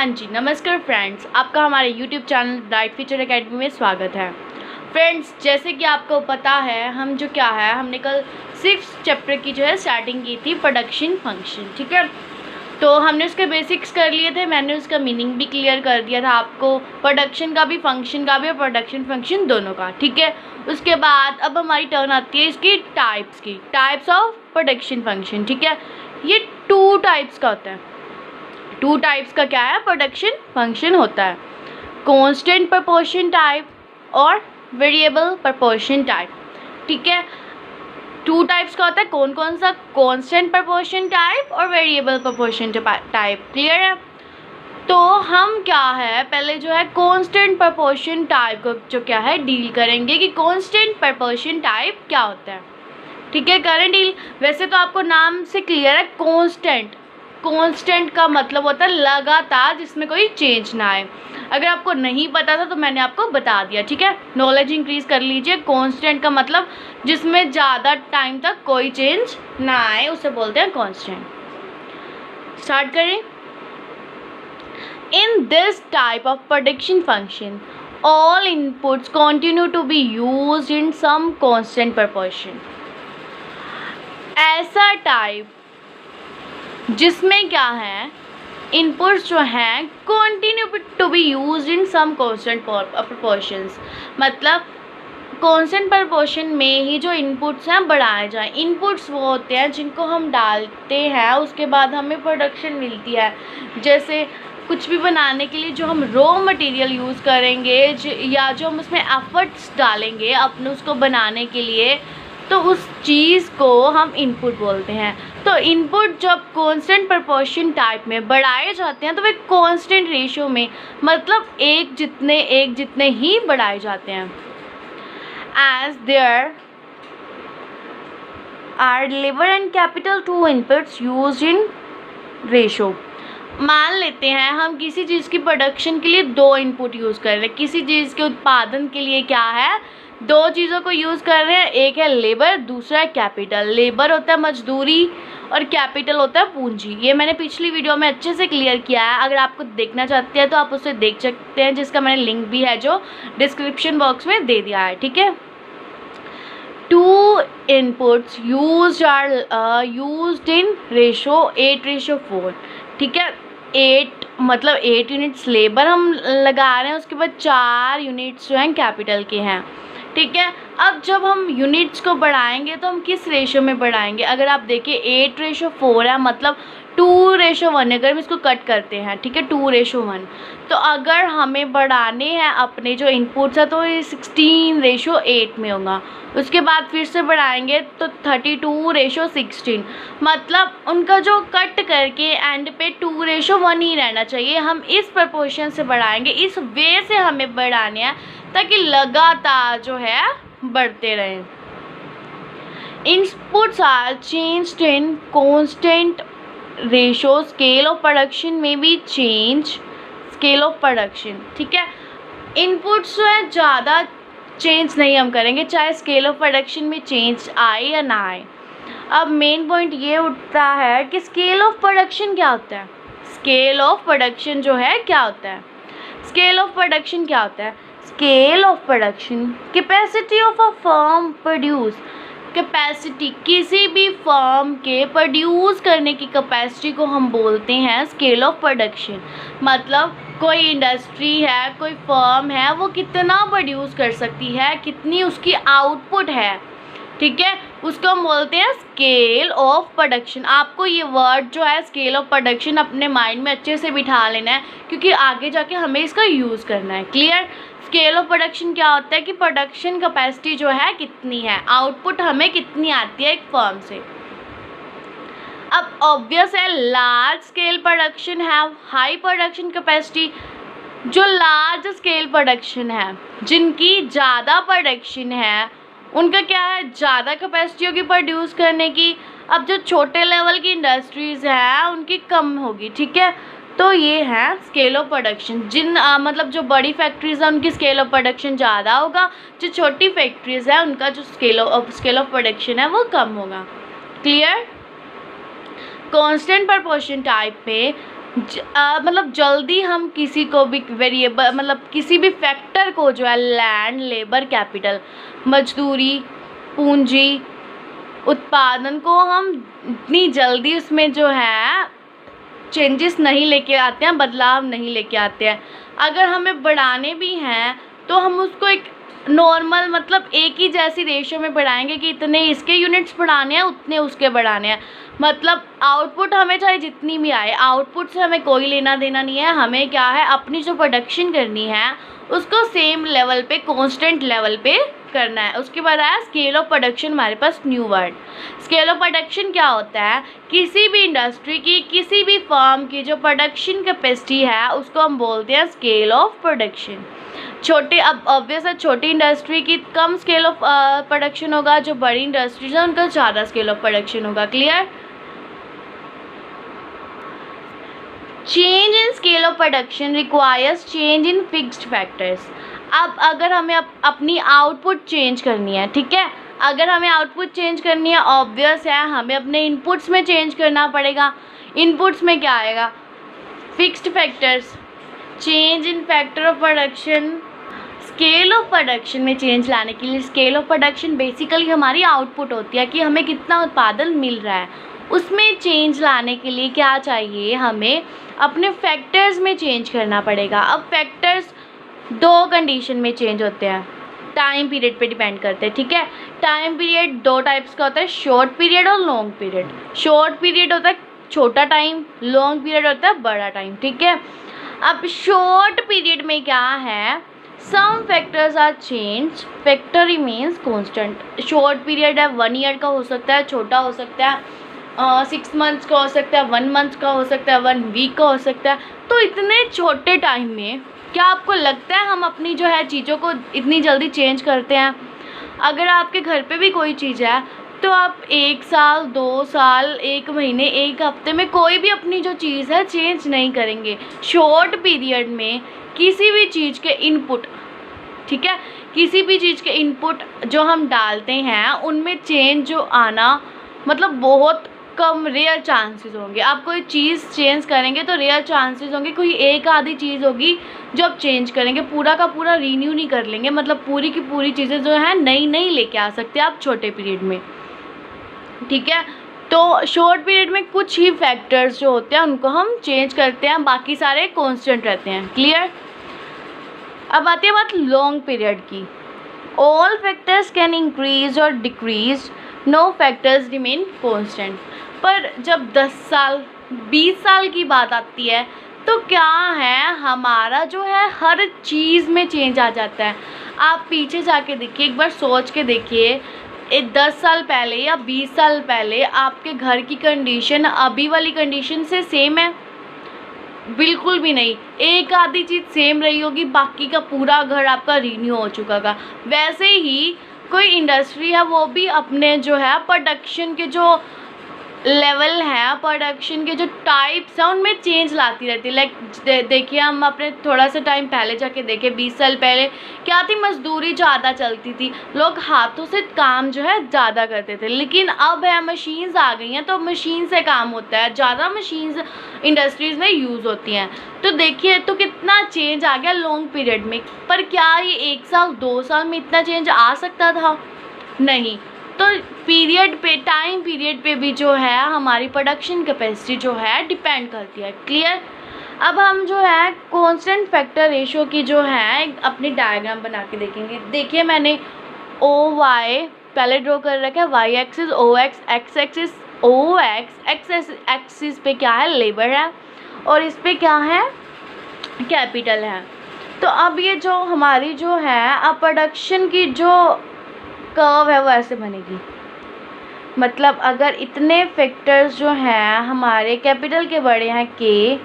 हाँ जी, नमस्कार फ्रेंड्स, आपका हमारे YouTube channel bright future academy में स्वागत है। फ्रेंड्स, जैसे कि आपको पता है हमने कल 6th चैप्टर की स्टार्टिंग की थी, प्रोडक्शन फंक्शन। ठीक है, तो हमने उसके बेसिक्स कर लिए थे, मैंने उसका मीनिंग भी क्लियर कर दिया था आपको, प्रोडक्शन का भी, फंक्शन का भी और प्रोडक्शन फंक्शन दोनों का। ठीक है, उसके बाद अब हमारी टर्न आती है इसकी टाइप्स ऑफ प्रोडक्शन फंक्शन। ठीक है, ये 2 टाइप्स का होता है। 2 टाइप्स का क्या है प्रोडक्शन फंक्शन होता है, कांस्टेंट प्रोपोर्शन टाइप और वेरिएबल प्रोपोर्शन टाइप। ठीक है, 2 टाइप्स का होता है, कौन कौन सा? कांस्टेंट प्रोपोर्शन टाइप और वेरिएबल प्रोपोर्शन टाइप। क्लियर है? तो हम पहले कांस्टेंट प्रोपोर्शन टाइप को डील करेंगे कि कांस्टेंट प्रोपोर्शन टाइप क्या होता है। ठीक है, करें डील। वैसे तो आपको नाम से क्लियर है, कांस्टेंट का मतलब होता है लगातार, जिसमें कोई चेंज ना आए। अगर आपको नहीं पता था तो मैंने आपको बता दिया। ठीक है, नॉलेज इंक्रीज कर लीजिए। कांस्टेंट का मतलब जिसमें ज़्यादा टाइम तक कोई चेंज ना आए, उसे बोलते हैं कांस्टेंट। स्टार्ट करें। In this type of production function all inputs continue to be used in some constant proportion. ऐसा टाइप जिसमें इनपुट्स जो हैं continue to be used in some constant proportions, मतलब कांस्टेंट प्रोपोर्शन में ही जो इनपुट्स हैं बढ़ाए जाएं। इनपुट्स वो होते हैं जिनको हम डालते हैं, उसके बाद हमें प्रोडक्शन मिलती है। जैसे कुछ भी बनाने के लिए जो हम रॉ मटेरियल यूज़ करेंगे या जो हम उसमें एफर्ट्स डालेंगे अपने उसको बनाने के लिए, तो उस चीज़ को हम इनपुट बोलते हैं। तो इनपुट जब कांस्टेंट प्रोपोर्शन टाइप में बढ़ाए जाते हैं तो वे कांस्टेंट रेशियो में, मतलब एक जितने ही बढ़ाए जाते हैं। As there are labour and capital 2 inputs used in ratio. मान लेते हैं हम किसी चीज़ की प्रोडक्शन के लिए 2 इनपुट यूज़ कर रहे हैं, किसी चीज़ के उत्पादन के लिए 2 चीज़ों को यूज़ कर रहे हैं। एक है लेबर, दूसरा है कैपिटल। लेबर होता है मजदूरी और कैपिटल होता है पूंजी। ये मैंने पिछली वीडियो में अच्छे से क्लियर किया है, अगर आपको देखना चाहते हैं तो आप उसे देख सकते हैं, जिसका मैंने लिंक भी है जो डिस्क्रिप्शन बॉक्स में दे दिया है। ठीक है, 2 इनपुट्स यूज्ड इन रेशो 8:4। ठीक है, 8 मतलब 8 यूनिट्स लेबर हम लगा रहे हैं, उसके बाद 4 यूनिट्स जो हैं कैपिटल के हैं। ठीक है, अब जब हम यूनिट्स को बढ़ाएंगे तो हम किस रेशो में बढ़ाएंगे? अगर आप देखिए 8:4 है, मतलब 2:1। अगर हम इसको कट करते हैं, ठीक है, 2:1, तो अगर हमें बढ़ाने हैं अपने जो इनपुट्स है तो ये 16:8 में होगा। उसके बाद फिर से बढ़ाएंगे तो 32:16, मतलब उनका जो कट करके एंड पे 2:1 ही रहना चाहिए। हम इस प्रपोर्शन से बढ़ाएंगे, इस वे से हमें बढ़ाने हैं ताकि लगातार जो है बढ़ते रहें। Inputs are changed in constant ratio, scale of production में भी चेंज, स्केल ऑफ प्रोडक्शन। ठीक है, इनपुट्स जो है ज़्यादा चेंज नहीं हम करेंगे, चाहे स्केल ऑफ प्रोडक्शन में चेंज आए या ना आए। अब मेन पॉइंट ये उठता है कि स्केल ऑफ प्रोडक्शन क्या होता है। स्केल ऑफ प्रोडक्शन जो है क्या होता है? स्केल ऑफ प्रोडक्शन क्या होता है? Scale of production capacity of a firm produce, capacity किसी भी फर्म के प्रोड्यूस करने की कैपेसिटी को हम बोलते हैं स्केल ऑफ प्रोडक्शन। मतलब कोई इंडस्ट्री है, कोई फर्म है, वो कितना प्रोड्यूस कर सकती है, कितनी उसकी आउटपुट है। ठीक है, उसको हम बोलते हैं स्केल ऑफ प्रोडक्शन। आपको ये वर्ड जो है स्केल ऑफ प्रोडक्शन अपने माइंड में अच्छे से बिठा लेना है, क्योंकि आगे जाके हमें इसका यूज़ करना है। क्लियर? स्केल ऑफ प्रोडक्शन क्या होता है कि प्रोडक्शन कैपेसिटी जो है कितनी है, आउटपुट हमें कितनी आती है एक फर्म से। अब ऑब्वियस है, लार्ज स्केल प्रोडक्शन है हाई प्रोडक्शन कैपेसिटी। जो लार्ज स्केल प्रोडक्शन है, जिनकी ज़्यादा प्रोडक्शन है, उनका ज़्यादा कैपेसिटी होगी प्रोड्यूस करने की। अब जो छोटे लेवल की इंडस्ट्रीज़ हैं उनकी कम होगी। ठीक है, तो ये है स्केल ऑफ प्रोडक्शन। मतलब जो बड़ी फैक्ट्रीज़ हैं उनकी स्केल ऑफ प्रोडक्शन ज़्यादा होगा, जो छोटी फैक्ट्रीज़ हैं उनका जो स्केल ऑफ प्रोडक्शन है वो कम होगा। क्लियर? कांस्टेंट प्रोपोर्शन टाइप में मतलब जल्दी हम किसी को भी वेरिएबल मतलब किसी भी फैक्टर को जो है लैंड, लेबर, कैपिटल, मजदूरी, पूंजी, उत्पादन को हम इतनी जल्दी उसमें जो है चेंजेस नहीं लेके आते हैं, बदलाव नहीं लेके आते हैं। अगर हमें बढ़ाने भी हैं तो हम उसको एक नॉर्मल मतलब एक ही जैसी रेशियो में बढ़ाएंगे कि इतने इसके यूनिट्स बढ़ाने हैं, उतने उसके बढ़ाने हैं। मतलब आउटपुट हमें चाहे जितनी भी आए, आउटपुट से हमें कोई लेना देना नहीं है। हमें क्या है, अपनी जो प्रोडक्शन करनी है उसको सेम लेवल पे, कांस्टेंट लेवल पे करना है। उसके बाद आया स्केल ऑफ प्रोडक्शन, हमारे पास new word. Scale of production क्या होता है, किसी भी इंडस्ट्री की, किसी भी फर्म की जो प्रोडक्शन कैपेसिटी है उसको हम बोलते हैं स्केल ऑफ प्रोडक्शन। छोटे, अब ऑब्वियस है छोटी इंडस्ट्री की कम स्केल ऑफ प्रोडक्शन होगा, जो बड़ी इंडस्ट्रीज है उनका ज़्यादा स्केल ऑफ प्रोडक्शन होगा। Clear? Change in scale of production requires change in fixed factors. अब अगर हमें अपनी आउटपुट चेंज करनी है, ठीक है, अगर हमें आउटपुट चेंज करनी है, ऑब्वियस है हमें अपने इनपुट्स में चेंज करना पड़ेगा। इनपुट्स में क्या आएगा, fixed factors. Change in factor of production, scale of production में चेंज लाने के लिए, स्केल ऑफ प्रोडक्शन बेसिकली हमारी आउटपुट होती है कि हमें कितना उत्पादन मिल रहा है, उसमें चेंज लाने के लिए क्या चाहिए, हमें अपने फैक्टर्स में चेंज करना पड़ेगा। अब फैक्टर्स दो कंडीशन में चेंज होते हैं, टाइम पीरियड पे डिपेंड करते हैं, ठीक है। टाइम पीरियड दो टाइप्स का होता है, शॉर्ट पीरियड और लॉन्ग पीरियड। शॉर्ट पीरियड होता है छोटा टाइम, लॉन्ग पीरियड होता है बड़ा टाइम, ठीक है। अब शॉर्ट पीरियड में क्या है, some factors are change, factor remains constant. Short period है 1 ईयर का हो सकता है, छोटा हो सकता है 6 मंथ्स का हो सकता है, 1 मंथ का हो सकता है, 1 वीक का हो सकता है। तो इतने छोटे टाइम में क्या आपको लगता है हम अपनी जो है चीज़ों को इतनी जल्दी चेंज करते हैं? अगर आपके घर पे भी कोई चीज़ है तो आप 1 साल, 2 साल, 1 महीने, 1 हफ्ते में कोई भी अपनी जो चीज़ है चेंज नहीं करेंगे। शॉर्ट पीरियड में किसी भी चीज़ के इनपुट, ठीक है, किसी भी चीज़ के इनपुट जो हम डालते हैं उनमें चेंज जो आना मतलब बहुत कम, रेयर चांसेस होंगे। आप कोई चीज़ चेंज करेंगे तो रेयर चांसेस होंगे, कोई एक आधी चीज़ होगी जो आप चेंज करेंगे, पूरा का पूरा रीन्यू नहीं कर लेंगे। मतलब पूरी की पूरी चीज़ें जो है नई नई लेके आ सकते हैं आप छोटे पीरियड में, ठीक है। तो शॉर्ट पीरियड में कुछ ही फैक्टर्स जो होते हैं उनको हम चेंज करते हैं, बाकी सारे कांस्टेंट रहते हैं। क्लियर? अब आती है बात लॉन्ग पीरियड की। ऑल फैक्टर्स कैन इंक्रीज और decrease, no factors remain constant. पर जब 10 साल, 20 साल की बात आती है तो क्या है, हमारा जो है हर चीज़ में चेंज आ जाता है। आप पीछे जाके देखिए, एक बार सोच के देखिए, 10 साल पहले या 20 साल पहले आपके घर की कंडीशन अभी वाली कंडीशन से सेम है? बिल्कुल भी नहीं। एक आधी चीज़ सेम रही होगी, बाकी का पूरा घर आपका रीन्यू हो चुका होगा। वैसे ही कोई इंडस्ट्री है वो भी अपने जो है प्रोडक्शन के जो लेवल है, प्रोडक्शन के जो टाइप्स हैं उनमें चेंज लाती रहती है। लाइक देखिए, हम अपने थोड़ा सा टाइम पहले जाके देखें, 20 साल पहले क्या थी, मजदूरी ज़्यादा चलती थी, लोग हाथों से काम जो है ज़्यादा करते थे। लेकिन अब है मशीन्स आ गई हैं तो मशीन से काम होता है, ज़्यादा मशीन्स इंडस्ट्रीज़ में यूज़ होती हैं। तो देखिए तो कितना चेंज आ गया लॉन्ग पीरियड में। पर क्या ये 1 साल 2 साल में इतना चेंज आ सकता था? नहीं। तो पीरियड पे, टाइम पीरियड पे भी जो है हमारी प्रोडक्शन कैपेसिटी जो है डिपेंड करती है। क्लियर? अब हम जो है कांस्टेंट फैक्टर रेशो की जो है अपनी डायग्राम बना के देखेंगे। देखिए मैंने ओ वाई पहले ड्रॉ कर रखा है, Y axis O X, X axis O X, X axis पे क्या है, लेबर है, और इस पे क्या है, कैपिटल है। तो अब ये जो हमारी जो है अब प्रोडक्शन की जो कर्व है वो ऐसे बनेगी। मतलब अगर इतने फैक्टर्स जो हैं हमारे कैपिटल के बड़े हैं के,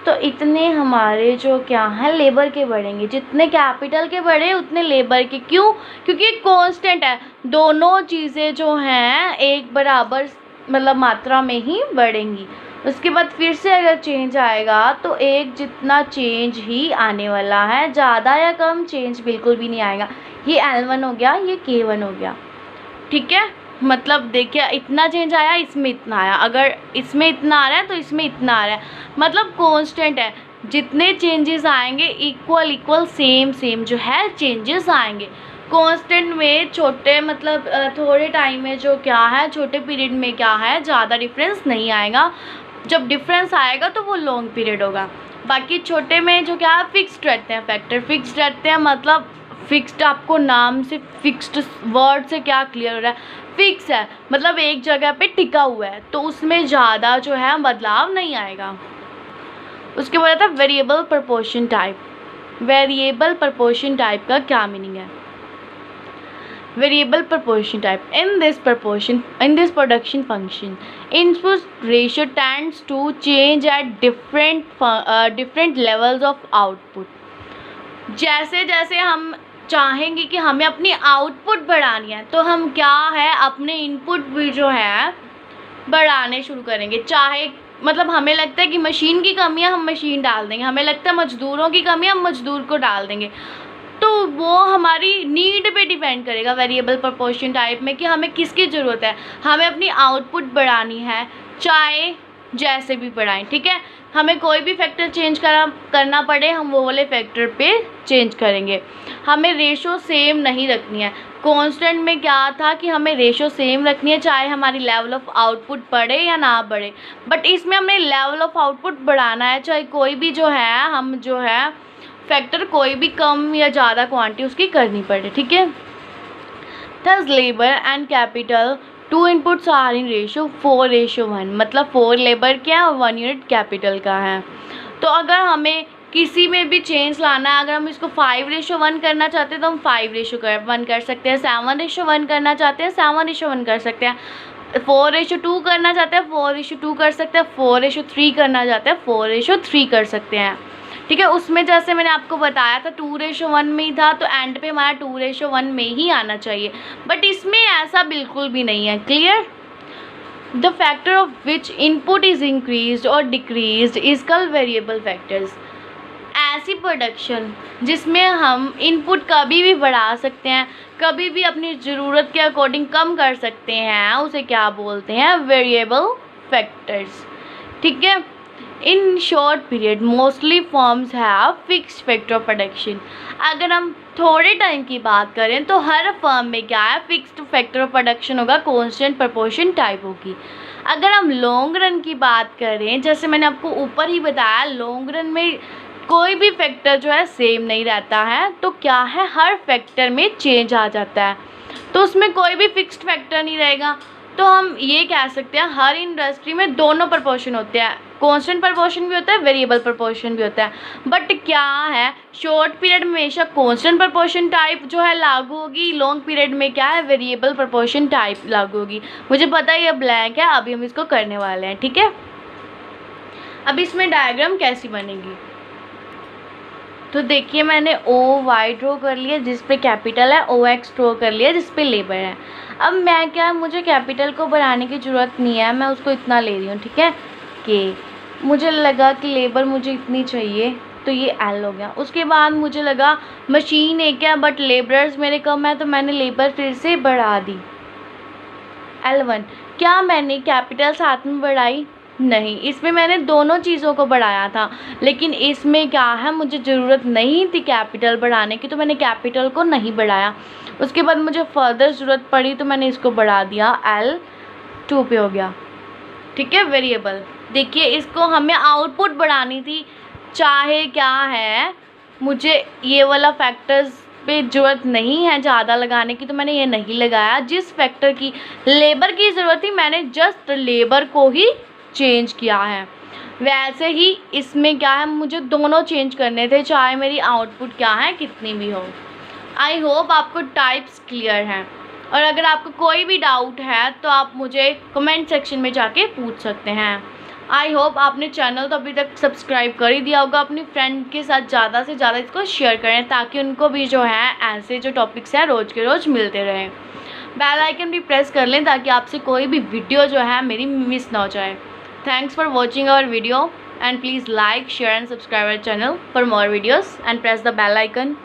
तो इतने हमारे जो क्या हैं लेबर के बढ़ेंगे। जितने कैपिटल के बढ़े उतने लेबर के। क्यों? क्योंकि कांस्टेंट है, दोनों चीज़ें जो हैं एक बराबर मतलब मात्रा में ही बढ़ेंगी। उसके बाद फिर से अगर चेंज आएगा तो एक जितना चेंज ही आने वाला है, ज़्यादा या कम चेंज बिल्कुल भी नहीं आएगा। ये L1 हो गया, ये K1 हो गया, ठीक है। मतलब देखिए इतना चेंज आया, इसमें इतना आया, अगर इसमें इतना आ रहा है तो इसमें इतना आ रहा है, मतलब कांस्टेंट है। जितने चेंजेस आएंगे इक्वल इक्वल सेम सेम जो है चेंजेस आएंगे। कांस्टेंट में छोटे मतलब थोड़े टाइम में जो क्या है, छोटे पीरियड में क्या है, ज़्यादा डिफरेंस नहीं आएगा। जब डिफरेंस आएगा तो वो लॉन्ग पीरियड होगा। बाकी छोटे में जो क्या है फिक्स्ड रहते हैं, फैक्टर फिक्स्ड रहते हैं, मतलब फिक्स्ड, आपको नाम से फिक्स्ड वर्ड से क्या क्लियर हो रहा है, फिक्स है मतलब एक जगह पे टिका हुआ है, तो उसमें ज़्यादा जो है बदलाव नहीं आएगा। उसके बाद आता है variable proportion type. Variable proportion type का क्या मीनिंग है? Variable proportion type, in this production function input ratio tends to change at different levels of output। जैसे जैसे हम चाहेंगे कि हमें अपनी आउटपुट बढ़ानी है तो हम क्या है अपने इनपुट भी जो है बढ़ाने शुरू करेंगे। चाहे मतलब हमें लगता है कि मशीन की कमी है, हम मशीन डाल देंगे, हमें लगता है मज़दूरों की कमी है, हम मज़दूर को डाल देंगे। तो वो हमारी नीड पे डिपेंड करेगा वेरिएबल प्रपोर्शन टाइप में कि हमें किसकी ज़रूरत है। हमें अपनी आउटपुट बढ़ानी है, चाहे जैसे भी बढ़ाएं, ठीक है। हमें कोई भी फैक्टर चेंज करना पड़े, हम वो वाले फैक्टर पे चेंज करेंगे। हमें रेशो सेम नहीं रखनी है। कांस्टेंट में क्या था कि हमें रेशो सेम रखनी है, चाहे हमारी लेवल ऑफ आउटपुट बढ़े या ना बढ़े। बट इसमें हमें लेवल ऑफ आउटपुट बढ़ाना है, चाहे कोई भी जो है हम जो है फैक्टर कोई भी कम या ज़्यादा क्वांटिटी उसकी करनी पड़े, ठीक है। Thus labour and capital two inputs are in ratio 4:1, मतलब 4 लेबर क्या है और 1 यूनिट कैपिटल का है। तो अगर हमें किसी में भी चेंज लाना है, अगर हम इसको 5:1 करना चाहते हैं तो हम 5:1 कर सकते हैं, 7:1 करना चाहते हैं 7:1 कर सकते हैं, 4:2 करना चाहते हैं 4:2 कर सकते हैं, 4:3 करना चाहते हैं 4:3 कर सकते हैं, ठीक है। उसमें जैसे मैंने आपको बताया था 2:1 में ही था, तो एंड पे हमारा 2:1 में ही आना चाहिए। बट इसमें ऐसा बिल्कुल भी नहीं है। Clear? The factor of which input is increase और decrease is called variable factors. ऐसी प्रोडक्शन जिसमें हम इनपुट कभी भी बढ़ा सकते हैं, कभी भी अपनी ज़रूरत के अकॉर्डिंग कम कर सकते हैं, उसे क्या बोलते हैं? वेरिएबल फैक्टर्स, ठीक है। In short period mostly firms have fixed factor of production. अगर हम थोड़े टाइम की बात करें तो हर फर्म में क्या है फिक्स्ड फैक्टर ऑफ प्रोडक्शन होगा, कांस्टेंट प्रपोर्शन टाइप होगी। अगर हम लॉन्ग रन की बात करें, जैसे मैंने आपको ऊपर ही बताया, लॉन्ग रन में कोई भी फैक्टर जो है सेम नहीं रहता है, तो क्या है हर फैक्टर में चेंज आ जाता है, तो उसमें कोई भी फिक्स्ड फैक्टर नहीं रहेगा। तो हम ये कह सकते हैं हर इंडस्ट्री में दोनों प्रपोर्शन होते हैं, कांस्टेंट प्रपोर्शन भी होता है, वेरिएबल प्रपोर्शन भी होता है। बट क्या है शॉर्ट पीरियड में हमेशा कांस्टेंट प्रपोर्शन टाइप जो है लागू होगी, लॉन्ग पीरियड में क्या है वेरिएबल प्रपोर्शन टाइप लागू होगी। मुझे पता है ये ब्लैंक है, अभी हम इसको करने वाले हैं, ठीक है। अब इसमें डायग्राम कैसी बनेगी, तो देखिए मैंने OY ड्रॉ कर लिया जिस पे कैपिटल है, OX ड्रॉ कर लिया जिस पे लेबर है। अब मैं क्या, मुझे कैपिटल को बढ़ाने की ज़रूरत नहीं है, मैं उसको इतना ले रही हूँ, ठीक है। कि मुझे लगा कि लेबर मुझे इतनी चाहिए तो ये L हो गया। उसके बाद मुझे लगा मशीन एक है बट लेबरर्स मेरे कम है, तो मैंने लेबर फिर से बढ़ा दी L1। क्या मैंने कैपिटल साथ में बढ़ाई? नहीं, इसमें मैंने दोनों चीज़ों को बढ़ाया था, लेकिन इसमें क्या है मुझे ज़रूरत नहीं थी कैपिटल बढ़ाने की, तो मैंने कैपिटल को नहीं बढ़ाया। उसके बाद मुझे फर्दर ज़रूरत पड़ी तो मैंने इसको बढ़ा दिया, L2 पे हो गया, ठीक है। वेरिएबल देखिए, इसको हमें आउटपुट बढ़ानी थी, चाहे क्या है मुझे ये वाला फैक्टर्स पे ज़रूरत नहीं है ज़्यादा लगाने की, तो मैंने ये नहीं लगाया। जिस फैक्टर की लेबर की ज़रूरत थी मैंने जस्ट लेबर को ही चेंज किया है। वैसे ही इसमें क्या है मुझे दोनों चेंज करने थे, चाहे मेरी आउटपुट क्या है कितनी भी हो। आई होप आपको टाइप्स क्लियर हैं, और अगर आपको कोई भी डाउट है तो आप मुझे कमेंट सेक्शन में जाके पूछ सकते हैं। आई होप आपने चैनल तो अभी तक सब्सक्राइब कर ही दिया होगा। अपनी फ्रेंड के साथ ज़्यादा से ज़्यादा इसको शेयर करें ताकि उनको भी जो है ऐसे जो टॉपिक्स हैं रोज़ के रोज़ मिलते रहें। बेल आइकन भी प्रेस कर लें ताकि आपसे कोई भी वीडियो जो है मेरी मिस ना हो जाए। Thanks for watching our video and please like, share and subscribe our channel for more videos and press the bell icon.